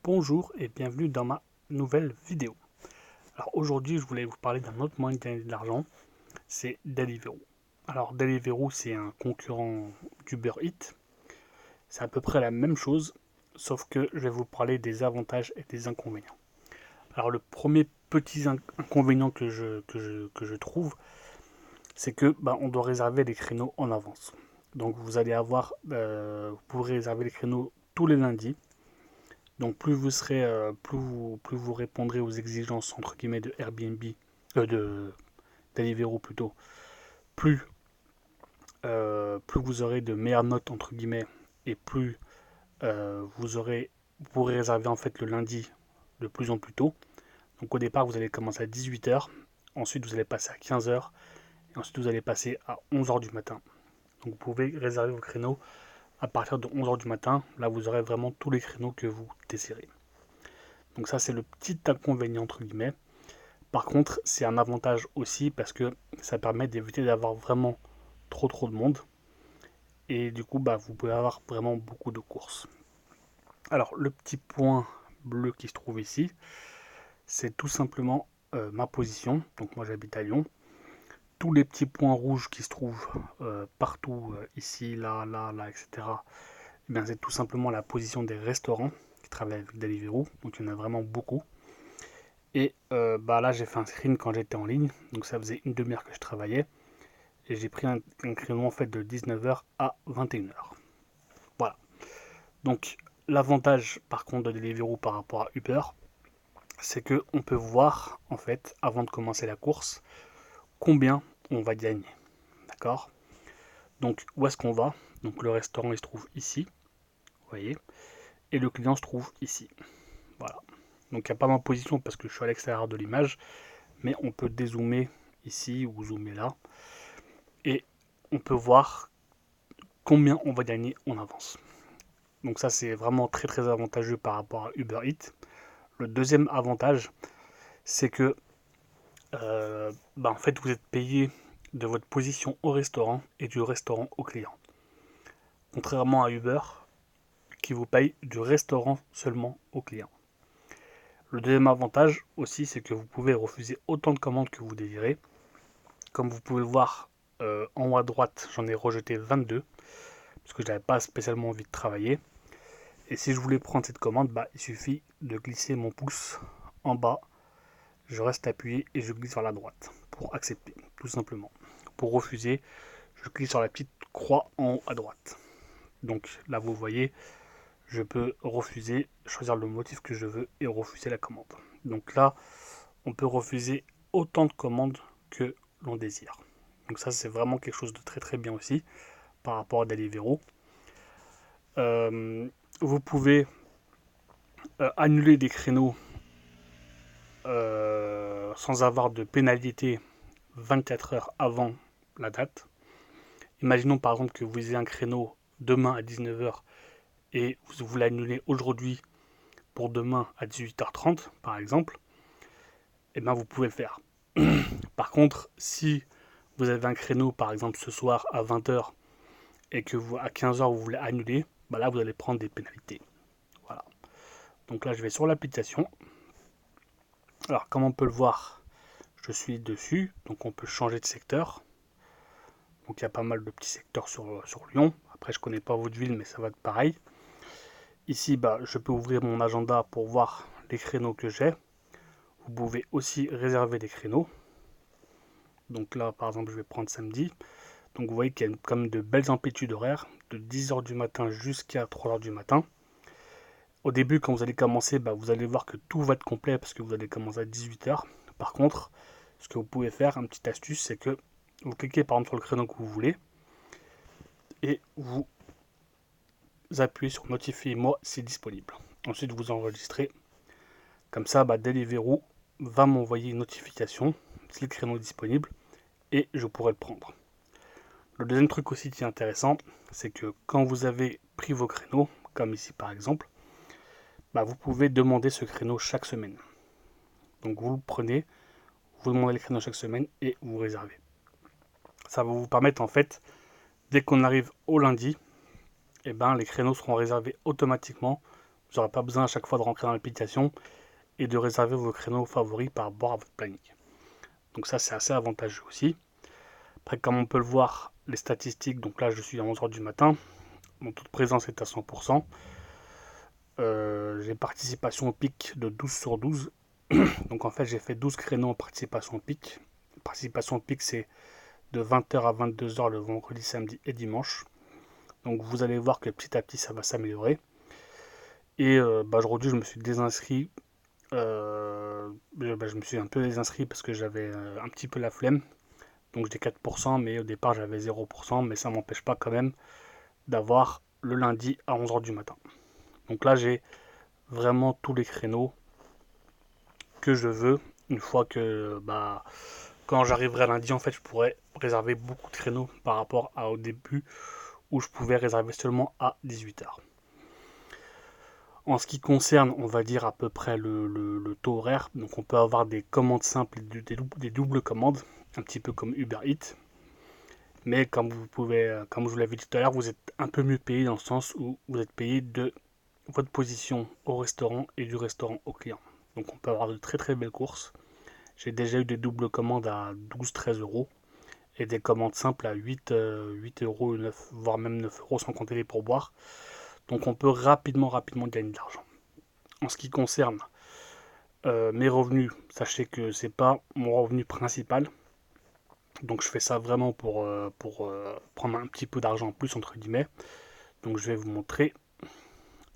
Bonjour et bienvenue dans ma nouvelle vidéo. Alors aujourd'hui je voulais vous parler d'un autre moyen de gagner de l'argent, c'est Deliveroo. Alors Deliveroo c'est un concurrent d'Uber Eats, c'est à peu près la même chose, sauf que je vais vous parler des avantages et des inconvénients. Alors le premier petit inconvénient que je trouve, c'est que on doit réserver les créneaux en avance. Donc vous allez vous pourrez réserver les créneaux tous les lundis. Donc plus vous répondrez aux exigences entre guillemets de Airbnb, de Deliveroo plutôt, plus, plus vous aurez de meilleures notes entre guillemets et plus vous pourrez réserver en fait le lundi de plus en plus tôt. Donc au départ vous allez commencer à 18h, ensuite vous allez passer à 15h et ensuite vous allez passer à 11h du matin. Donc vous pouvez réserver vos créneaux à partir de 11h du matin. Là vous aurez vraiment tous les créneaux que vous désirez. Donc ça c'est le petit inconvénient entre guillemets. Par contre, c'est un avantage aussi parce que ça permet d'éviter d'avoir vraiment trop de monde. Et du coup, vous pouvez avoir vraiment beaucoup de courses. Alors, le petit point bleu qui se trouve ici, c'est tout simplement ma position. Donc, moi, j'habite à Lyon. Tous les petits points rouges qui se trouvent partout, ici, là, etc., eh bien, c'est tout simplement la position des restaurants qui travaillent avec Deliveroo. Donc, il y en a vraiment beaucoup. Et là, j'ai fait un screen quand j'étais en ligne. Donc, ça faisait une demi-heure que je travaillais. Et j'ai pris un créneau en fait de 19h à 21h. Voilà. Donc l'avantage par contre de Deliveroo par rapport à Uber, c'est que on peut voir en fait avant de commencer la course combien on va gagner. D'accord. Donc où est-ce qu'on va? Donc le restaurant il se trouve ici, vous voyez, et le client se trouve ici. Voilà. Donc il n'y a pas ma position parce que je suis à l'extérieur de l'image, mais on peut dézoomer ici ou zoomer là et on peut voir combien on va gagner en avance. Donc ça c'est vraiment très avantageux par rapport à Uber Eats. Le deuxième avantage, c'est que en fait vous êtes payé de votre position au restaurant et du restaurant au client. Contrairement à Uber qui vous paye du restaurant seulement au client. Le deuxième avantage aussi, c'est que vous pouvez refuser autant de commandes que vous désirez. Comme vous pouvez le voir en haut à droite, j'en ai rejeté 22 parce que je n'avais pas spécialement envie de travailler. Et si je voulais prendre cette commande, il suffit de glisser mon pouce en bas, je reste appuyé et je glisse vers la droite pour accepter, tout simplement. Pour refuser, je clique sur la petite croix en haut à droite. Donc là, vous voyez, je peux refuser, choisir le motif que je veux et refuser la commande. Donc là, on peut refuser autant de commandes que l'on désire. Donc ça, c'est vraiment quelque chose de très bien aussi par rapport à Deliveroo. Vous pouvez annuler des créneaux sans avoir de pénalité 24 heures avant la date. Imaginons par exemple que vous ayez un créneau demain à 19h et vous l'annulez aujourd'hui pour demain à 18h30 par exemple, et bien vous pouvez le faire. Par contre, si vous avez un créneau par exemple ce soir à 20h et que vous à 15h vous voulez annuler, là vous allez prendre des pénalités. Voilà. Donc là je vais sur l'application. Alors comme on peut le voir, je suis dessus, donc on peut changer de secteur. Donc il y a pas mal de petits secteurs sur Lyon. Après je connais pas votre ville mais ça va être pareil. Ici je peux ouvrir mon agenda pour voir les créneaux que j'ai. Vous pouvez aussi réserver des créneaux. Donc là par exemple je vais prendre samedi. Donc vous voyez qu'il y a quand même de belles amplitudes horaires de 10h du matin jusqu'à 3h du matin. Au début quand vous allez commencer, vous allez voir que tout va être complet parce que vous allez commencer à 18h. Par contre, ce que vous pouvez faire, une petite astuce, c'est que vous cliquez par exemple sur le créneau que vous voulez et vous appuyez sur notifiez-moi si disponible. Ensuite vous enregistrez. Comme ça, Deliveroo va m'envoyer une notification si le créneau est disponible et je pourrai le prendre. Le deuxième truc aussi qui est intéressant, c'est que quand vous avez pris vos créneaux, comme ici par exemple, vous pouvez demander ce créneau chaque semaine. Donc vous le prenez, vous demandez le créneau chaque semaine et vous réservez. Ça va vous permettre en fait, dès qu'on arrive au lundi, les créneaux seront réservés automatiquement Vous n'aurez pas besoin à chaque fois de rentrer dans l'application et de réserver vos créneaux favoris par rapport à votre planning. Donc ça, c'est assez avantageux aussi. Après, comme on peut le voir, les statistiques, donc là, je suis à 11h du matin. Mon taux de présence est à 100%. J'ai participation au pic de 12 sur 12. Donc en fait, j'ai fait 12 créneaux en participation au pic. Participation au pic, c'est de 20h à 22h le vendredi, samedi et dimanche. Donc vous allez voir que petit à petit, ça va s'améliorer. Et aujourd'hui, je me suis désinscrit. Je me suis un peu désinscrit parce que j'avais un petit peu la flemme. Donc j'étais 4%, mais au départ j'avais 0%, mais ça m'empêche pas quand même d'avoir le lundi à 11h du matin. Donc là j'ai vraiment tous les créneaux que je veux. Une fois que quand j'arriverai lundi, en fait, je pourrais réserver beaucoup de créneaux par rapport au début où je pouvais réserver seulement à 18h. En ce qui concerne, on va dire à peu près le taux horaire, donc on peut avoir des commandes simples, des doubles commandes, un petit peu comme Uber Eats. Mais comme comme je vous l'avais dit tout à l'heure, vous êtes un peu mieux payé dans le sens où vous êtes payé de votre position au restaurant et du restaurant au client. Donc on peut avoir de très très belles courses. J'ai déjà eu des doubles commandes à 12-13 euros et des commandes simples à 8 euros, 9, voire même 9 euros sans compter les pourboires. Donc on peut rapidement gagner de l'argent. En ce qui concerne mes revenus, sachez que c'est pas mon revenu principal. Donc je fais ça vraiment pour prendre un petit peu d'argent en plus, entre guillemets. Donc je vais vous montrer,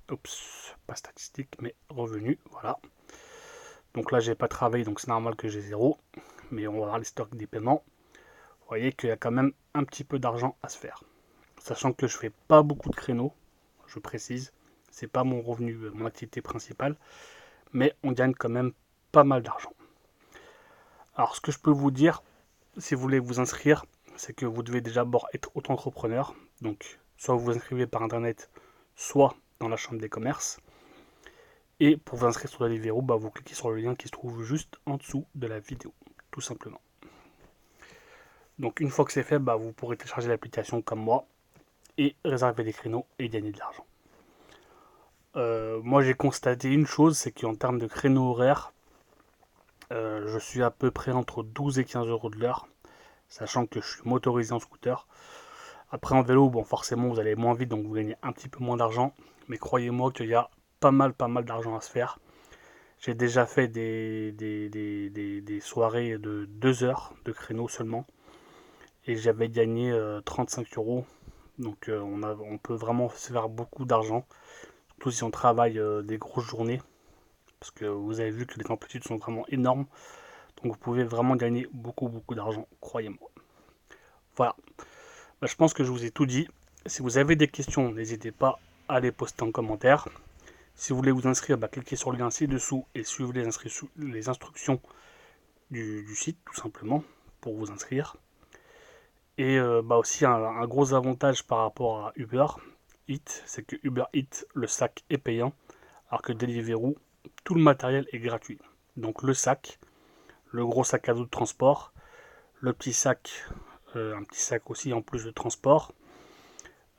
oups, pas statistique, mais revenus, voilà. Donc là j'ai pas travaillé, donc c'est normal que j'ai zéro. Mais on va voir les stocks des paiements. Vous voyez qu'il y a quand même un petit peu d'argent à se faire. Sachant que je fais pas beaucoup de créneaux, je précise. C'est pas mon revenu, mon activité principale. Mais on gagne quand même pas mal d'argent. Alors ce que je peux vous dire, si vous voulez vous inscrire, c'est que vous devez déjà d'abord être auto-entrepreneur. Donc, soit vous vous inscrivez par internet, soit dans la chambre des commerces. Et pour vous inscrire sur Deliveroo, vous cliquez sur le lien qui se trouve juste en dessous de la vidéo, tout simplement. Donc, une fois que c'est fait, vous pourrez télécharger l'application comme moi et réserver des créneaux et gagner de l'argent. Moi, j'ai constaté une chose, c'est qu'en termes de créneaux horaires, je suis à peu près entre 12 et 15 euros de l'heure, sachant que je suis motorisé en scooter. Après en vélo, bon forcément vous allez moins vite donc vous gagnez un petit peu moins d'argent. Mais croyez-moi qu'il y a pas mal d'argent à se faire. J'ai déjà fait des soirées de 2 heures de créneau seulement. Et j'avais gagné 35 euros. Donc on peut vraiment se faire beaucoup d'argent. Surtout si on travaille des grosses journées. Parce que vous avez vu que les amplitudes sont vraiment énormes. Donc vous pouvez vraiment gagner beaucoup d'argent, croyez-moi. Voilà. Je pense que je vous ai tout dit. Si vous avez des questions, n'hésitez pas à les poster en commentaire. Si vous voulez vous inscrire, cliquez sur le lien ci-dessous et suivez les instructions du site, tout simplement, pour vous inscrire. Et aussi, un gros avantage par rapport à Uber Eats, c'est que Uber Eats, le sac est payant, alors que Deliveroo, tout le matériel est gratuit. Donc le sac, le gros sac à dos de transport, le petit sac, un petit sac aussi en plus de transport,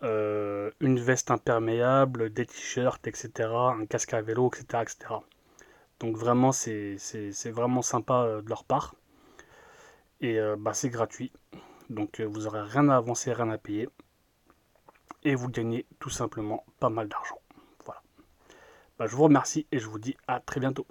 une veste imperméable, des t-shirts, etc., un casque à vélo, etc. etc. Donc vraiment, c'est vraiment sympa de leur part. Et c'est gratuit. Donc vous n'aurez rien à avancer, rien à payer. Et vous gagnez tout simplement pas mal d'argent. Voilà. Je vous remercie et je vous dis à très bientôt.